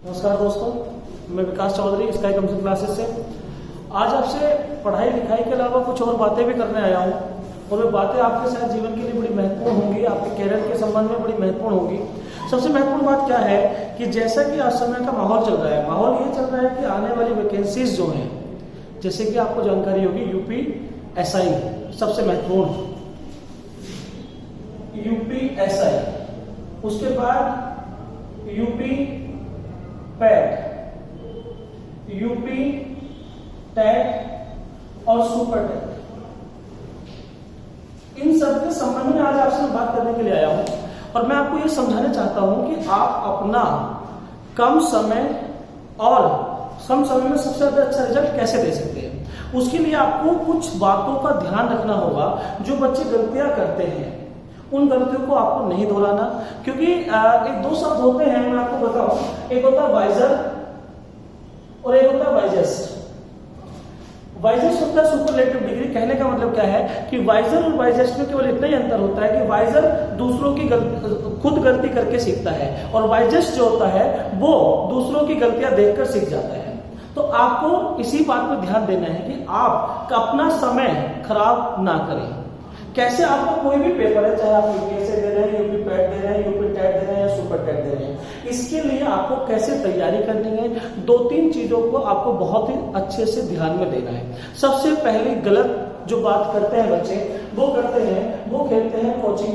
नमस्कार दोस्तों, मैं विकास चौधरी स्काई कंप्यूटर क्लासेस से आज आपसे पढ़ाई लिखाई के अलावा कुछ और बातें भी करने आया हूँ। और वे बातें आपके साथ जीवन के लिए बड़ी महत्वपूर्ण होंगी, आपके कैरियर के संबंध में बड़ी महत्वपूर्ण होंगी। सबसे महत्वपूर्ण बात क्या है कि जैसा कि आज समय का माहौल चल रहा है, माहौल ये चल रहा है कि आने वाली वैकेंसीज जो हैं, जैसे कि आपको जानकारी होगी यूपीएसआई सबसे महत्वपूर्ण, यूपीएसआई, उसके बाद यूपी पैट, यूपी टेट और सुपर टेट, इन सब के संबंध में आज आपसे बात करने के लिए आया हूं। और मैं आपको ये समझाना चाहता हूं कि आप अपना कम समय में सबसे ज्यादा अच्छा रिजल्ट कैसे दे सकते हैं। उसके लिए आपको कुछ बातों का ध्यान रखना होगा। जो बच्चे गलतियां करते हैं उन गलतियों को आपको नहीं दोहराना, क्योंकि एक दो शब्द होते हैं, मैं आपको बताऊं, एक होता है वाइजर और एक होता है वाइजेस्ट। वाइजेस्ट होता है सुपरलेटिव डिग्री। कहने का मतलब क्या है कि वाइजर और वाइजेस्ट में केवल इतना ही अंतर होता है कि वाइजर दूसरों की खुद गलती करके सीखता है और वाइजेस्ट जो होता है वो दूसरों की गलतियां देखकर सीख जाता है। तो आपको इसी बात पर ध्यान देना है कि आप अपना समय खराब ना करें। कैसे आपको कोई भी पेपर है, चाहे आप यूपीएससी दे रहे हैं, यूपी पैट दे रहे हैं, यूपी टेट दे रहे हैं या सुपर टेट दे रहे हैं, इसके लिए आपको कैसे तैयारी करनी है, दो तीन चीजों को आपको बहुत ही अच्छे से ध्यान में देना है। सबसे पहले गलत जो बात करते हैं बच्चे, वो खेलते हैं कोचिंग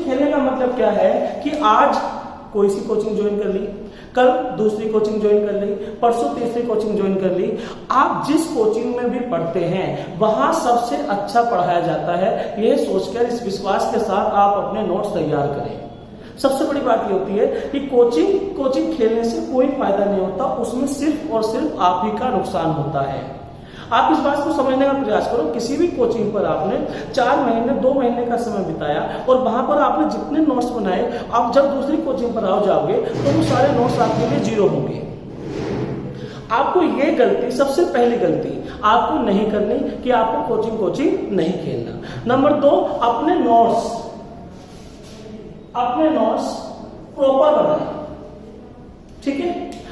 खेलने का मतलब क्या है कि आज कोई सी कोचिंग ज्वाइन कर ली, कल दूसरी कोचिंग ज्वाइन कर ली, परसों तीसरी कोचिंग ज्वाइन कर ली। आप जिस कोचिंग में भी पढ़ते हैं वहां सबसे अच्छा पढ़ाया जाता है, यह सोचकर इस विश्वास के साथ आप अपने नोट्स तैयार करें। सबसे बड़ी बात ये होती है कि कोचिंग खेलने से कोई फायदा नहीं होता, उसमें सिर्फ और सिर्फ आप ही का नुकसान होता है। आप इस बात को समझने का प्रयास करो। किसी भी कोचिंग पर आपने 4 महीने 2 महीने का समय बिताया और वहां पर आपने जितने नोट्स बनाए, आप जब दूसरी कोचिंग पर आओ जाओगे तो वो सारे नोट्स आपके लिए जीरो होंगे। आपको ये गलती, सबसे पहली गलती आपको नहीं करनी कि आपको कोचिंग नहीं खेलना। नंबर 2, अपने नोट्स प्रॉपर बनाए। ठीक है।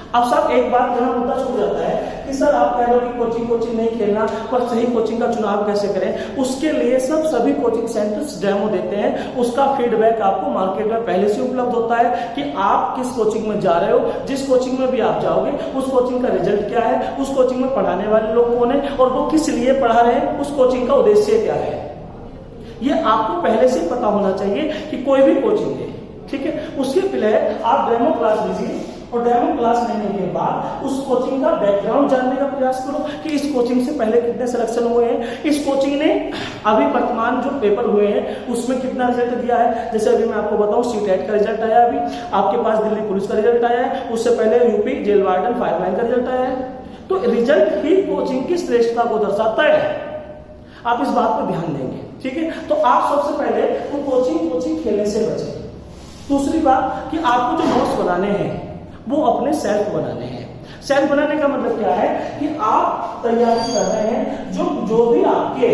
अब साहब एक बात यहाँ मुद्दा छूट जाता है कि सर आप कह रहे हो कि कोचिंग नहीं खेलना, पर सही कोचिंग का चुनाव कैसे करें। उसके लिए सभी कोचिंग सेंटर्स डेमो देते हैं, उसका फीडबैक आपको मार्केट में पहले से उपलब्ध होता है कि आप किस कोचिंग में जा रहे हो। जिस कोचिंग में भी आप जाओगे उस कोचिंग का रिजल्ट क्या है, उस कोचिंग में पढ़ाने वाले लोग कौन है और वो किस लिए पढ़ा रहे हैं, उस कोचिंग का उद्देश्य क्या है, ये आपको पहले से पता होना चाहिए कि कोई भी कोचिंग है। ठीक है। उसके पहले आप डेमो क्लास लीजिए और डेमो क्लास लेने के बाद उस कोचिंग का बैकग्राउंड जानने का प्रयास करो कि इस कोचिंग से पहले कितने सिलेक्शन हुए हैं, इस कोचिंग ने अभी वर्तमान जो पेपर हुए हैं उसमें कितना रिजल्ट दिया है। जैसे अभी मैं आपको बताऊं, सीटेट का रिजल्ट आया, अभी आपके पास दिल्ली पुलिस का रिजल्ट आया है, उससे पहले यूपी जेल वार्डन फायरमैन का रिजल्ट आया है। तो रिजल्ट ही कोचिंग की श्रेष्ठता को दर्शाता है। आप इस बात पर ध्यान देंगे। ठीक है। तो आप सबसे पहले वो कोचिंग खेलने से बचें। दूसरी बात कि आपको जो नोट्स बनाने हैं वो अपने सेल्फ बनाने हैं। सेल्फ बनाने का मतलब क्या है कि आप तैयारी कर रहे हैं, जो भी आपके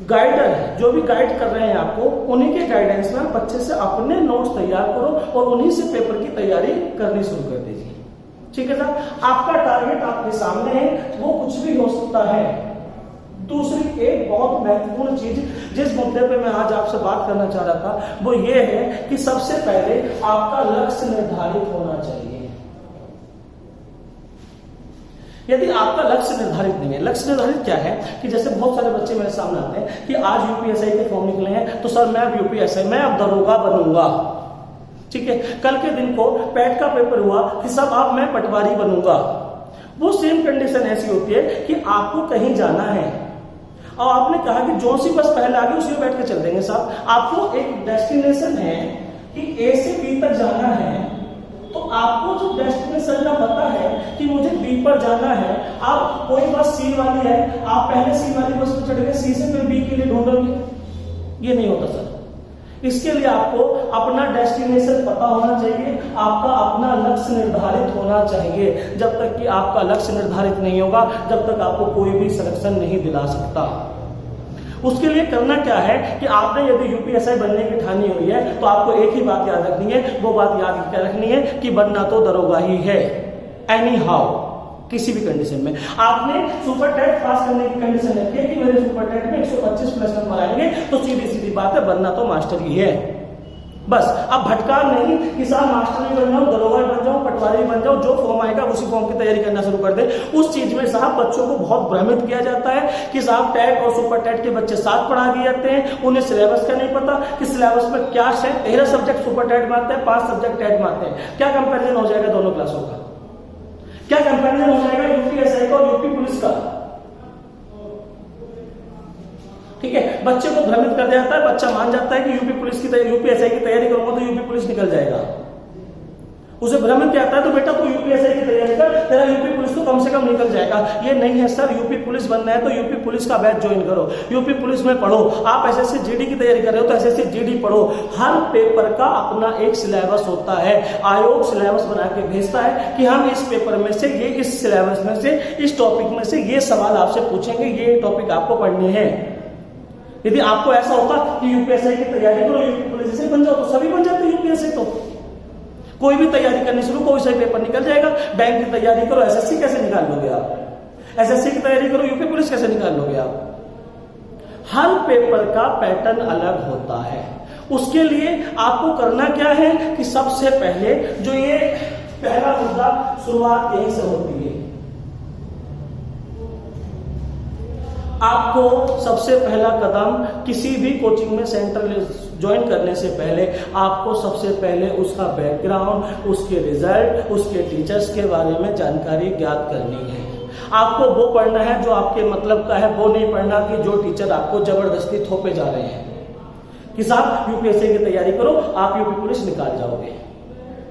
गाइडर है, जो भी गाइड कर रहे हैं आपको, उन्हीं के गाइडेंस में आप अच्छे से अपने नोट्स तैयार करो और उन्हीं से पेपर की तैयारी करनी शुरू कर दीजिए। ठीक है साहब। आपका टारगेट आपके सामने है, वो कुछ भी हो सकता है। दूसरी एक बहुत महत्वपूर्ण चीज जिस मुद्दे पे मैं आज आपसे बात करना चाह रहा था वो ये है कि सबसे पहले आपका लक्ष्य निर्धारित होना चाहिए। यदि आपका लक्ष्य निर्धारित नहीं है, लक्ष्य निर्धारित क्या है कि जैसे बहुत सारे बच्चे मेरे सामने आते हैं कि आज यूपीएसआई के फॉर्म निकले हैं तो सर मैं अब यूपीएसआई में अब दरोगा बनूंगा। ठीक है। कल के दिन को पैट का पेपर हुआ कि सब अब मैं पटवारी बनूंगा। वो सेम कंडीशन ऐसी होती है कि आपको कहीं जाना है और आपने कहा कि जो सी बस पहले आगे उसी में बैठ के चल देंगे साहब। आपको एक डेस्टिनेशन है कि ए से बी तक जाना है, तो आपको जो डेस्टिनेशन का पता है कि मुझे बी पर जाना है, आप कोई बस सी वाली है, आप पहले सी वाली बस पर चढ़ गए, सी से फिर बी के लिए ढूंढोगे, ये नहीं होता सर। इसके लिए आपको अपना डेस्टिनेशन पता होना चाहिए, आपका अपना लक्ष्य निर्धारित होना चाहिए। जब तक कि आपका लक्ष्य निर्धारित नहीं होगा, जब तक आपको कोई भी सिलेक्शन नहीं दिला सकता। उसके लिए करना क्या है कि आपने यदि यूपीएसआई बनने की ठानी हुई है तो आपको एक ही बात याद रखनी है, वो बात याद क्या रखनी है कि बनना तो दरोगा ही है, एनी हाउ, किसी भी कंडीशन में। आपने सुपर टेट पास करने की कंडीशन रखी है कि मेरे सुपर टेट में 125 प्लस नंबर आएंगे, तो सीधी सीधी बात है बनना तो मास्टर ही है। बस अब भटका नहीं कि साहब मास्टर भी बन जाऊं, दरोगा भी बन जाऊं, पटवारी भी बन जाऊं, जो फॉर्म आएगा उसी फॉर्म की तैयारी करना शुरू कर दे। उस चीज में साहब बच्चों को बहुत भ्रमित किया जाता है कि साहब टेट और सुपर टेट के बच्चे साथ पढ़ा दिए जाते हैं, उन्हें सिलेबस का नहीं पता कि सिलेबस में क्या है। 13 सब्जेक्ट सुपर टेट में आते हैं, 5 सब्जेक्ट टेट में आते हैं। क्या कंपेरिजन हो जाएगा दोनों क्लासों का? क्या कंपेरिजन हो जाएगा यूपीएसआई का और यूपी पुलिस का? ठीक है, बच्चे को भ्रमित कर दिया जाता है, बच्चा मान जाता है कि यूपीएसआई की तैयारी करूंगा तो यूपी पुलिस निकल जाएगा। उसे भ्रमित क्या आता है तो बेटा तू यूपीएसआई की तैयारी कर, तेरा यूपी पुलिस तो कम से कम निकल जाएगा। ये नहीं है सर, यूपी पुलिस बनना है तो यूपी पुलिस का बैच ज्वाइन करो, यूपी पुलिस में पढ़ो। आप एसएससी जीडी की तैयारी कर रहे हो तो एसएससी जीडी पढ़ो। हर पेपर का अपना एक सिलेबस होता है, आयोग सिलेबस बना के भेजता है कि हम इस पेपर में से ये, इस सिलेबस में से, इस टॉपिक में से ये सवाल आपसे पूछेंगे, ये टॉपिक आपको पढ़ने हैं। यदि आपको ऐसा होता कि यूपीएसआई की तैयारी करो, यूपी पुलिस से बन जाओ, तो सभी बन जाते यूपीएसआई। तो कोई भी तैयारी करनी शुरू, कोई सा पेपर निकल जाएगा। बैंक की तैयारी करो, एसएससी कैसे निकाल लोगे आप? एसएससी की तैयारी करो, यूपी पुलिस कैसे निकाल लोगे आप? हर पेपर का पैटर्न अलग होता है। उसके लिए आपको करना क्या है कि सबसे पहले जो ये पहला मुद्दा, शुरुआत यहीं से होती है। आपको सबसे पहला कदम किसी भी कोचिंग में सेंटर ज्वाइन करने से पहले आपको सबसे पहले उसका बैकग्राउंड, उसके रिजल्ट, उसके टीचर्स के बारे में जानकारी ज्ञात करनी है। आपको वो पढ़ना है जो आपके मतलब का है, वो नहीं पढ़ना कि जो टीचर आपको जबरदस्ती थोपे जा रहे हैं कि साहब यूपीएससी की तैयारी करो, आप यूपी पुलिस निकाल जाओगे।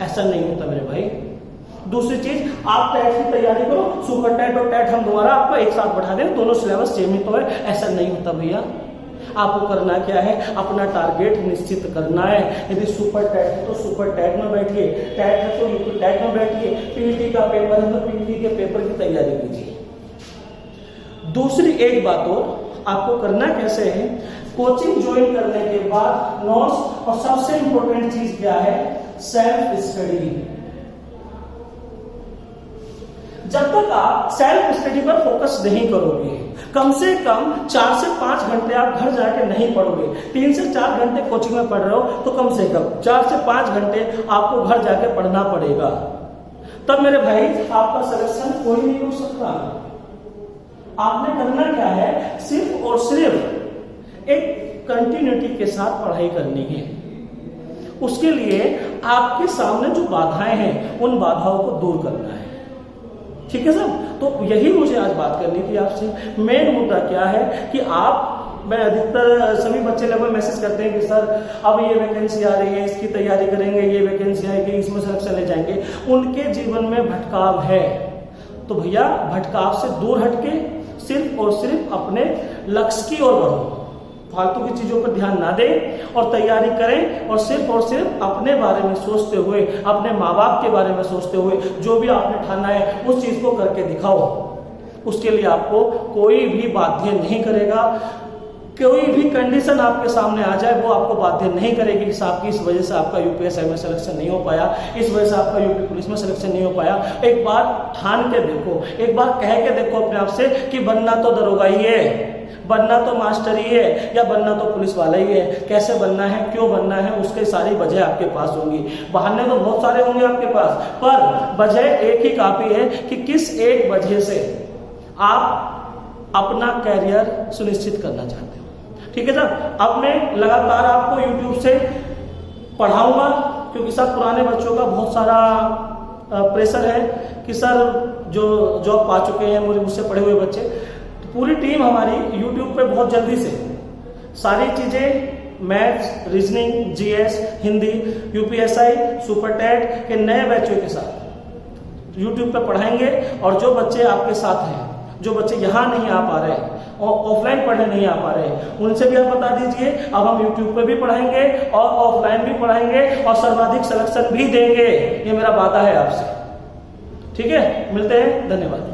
ऐसा नहीं होता मेरे भाई। दूसरी चीज, आप टेट की तैयारी करो, सुपर टेट और टेट हम दोबारा आपको एक साथ बढ़ा दें, दोनों सिलेबस सेम ही तो है। ऐसा नहीं होता भैया। आपको करना क्या है, अपना टारगेट निश्चित करना है। यदि सुपर टेट है तो सुपर टेट में बैठिए, टेट है तो यूपी टेट में बैठिए, पीटी का पेपर है तो पीटी के पेपर की तैयारी कीजिए। दूसरी एक बात और, आपको करना कैसे है, कोचिंग ज्वाइन करने के बाद नोट्स, और सबसे इंपॉर्टेंट चीज क्या है, सेल्फ स्टडी। जब तक आप सेल्फ स्टडी पर फोकस नहीं करोगे, कम से कम 4 से 5 घंटे आप घर जाके नहीं पढ़ोगे, 3 से 4 घंटे कोचिंग में पढ़ रहे हो तो कम से कम 4 से 5 घंटे आपको घर जाके पढ़ना पड़ेगा। तब मेरे भाई आपका सिलेक्शन कोई नहीं हो सकता। आपने करना क्या है, सिर्फ और सिर्फ एक कंटिन्यूटी के साथ पढ़ाई करनी है। उसके लिए आपके सामने जो बाधाएं हैं उन बाधाओं को दूर करना है। ठीक है सर, तो यही मुझे आज बात करनी थी आपसे। मेन मुद्दा क्या है कि मैं अधिकतर सभी बच्चे लगभग मैसेज करते हैं कि सर अब ये वैकेंसी आ रही है, इसकी तैयारी करेंगे, ये वैकेंसी आएगी, इसमें सिलेक्शन ले जाएंगे। उनके जीवन में भटकाव है, तो भैया भटकाव से दूर हटके सिर्फ और सिर्फ अपने लक्ष्य की ओर बढ़ो, फालतू की चीजों पर ध्यान ना दें और तैयारी करें, और सिर्फ अपने बारे में सोचते हुए, अपने माँ बाप के बारे में सोचते हुए जो भी आपने ठाना है उस चीज को करके दिखाओ। उसके लिए आपको कोई भी बाध्य नहीं करेगा। कोई भी कंडीशन आपके सामने आ जाए वो आपको बाध्य नहीं करेगी कि आपकी इस वजह से आपका यूपीएसआई में सिलेक्शन नहीं हो पाया, इस वजह से आपका यूपी पुलिस में सिलेक्शन नहीं हो पाया। एक बार ठान के देखो, एक बार कह के देखो अपने आप से कि बनना तो दरोगा ही है, बनना तो मास्टर ही है, या बनना तो पुलिस वाला ही है। कैसे बनना है, क्यों बनना है, उसकी सारी वजह आपके पास होंगी। बहाने तो बहुत सारे होंगे आपके पास, पर वजह एक ही काफी है कि किस एक वजह से आप अपना कैरियर सुनिश्चित करना चाहते हो। ठीक है सर, अब मैं लगातार आपको YouTube से पढ़ाऊंगा, क्योंकि सर पुराने बच्चों का बहुत सारा प्रेशर है कि सर जो जॉब पा चुके हैं मुझसे पढ़े हुए बच्चे, तो पूरी टीम हमारी YouTube पे बहुत जल्दी से सारी चीजें, maths, reasoning, GS, Hindi, UPSI, super TET के नए बैचों के साथ YouTube पे पढ़ाएंगे। और जो बच्चे आपके साथ हैं, जो बच्चे यहाँ नहीं आ पा रहे हैं और ऑफलाइन पढ़ने नहीं आ पा रहे हैं, उनसे भी आप बता दीजिए अब हम YouTube पे भी पढ़ाएंगे और ऑफलाइन भी पढ़ाएंगे और सर्वाधिक सिलेक्शन भी देंगे। ये मेरा वादा है आपसे। ठीक है, मिलते हैं, धन्यवाद।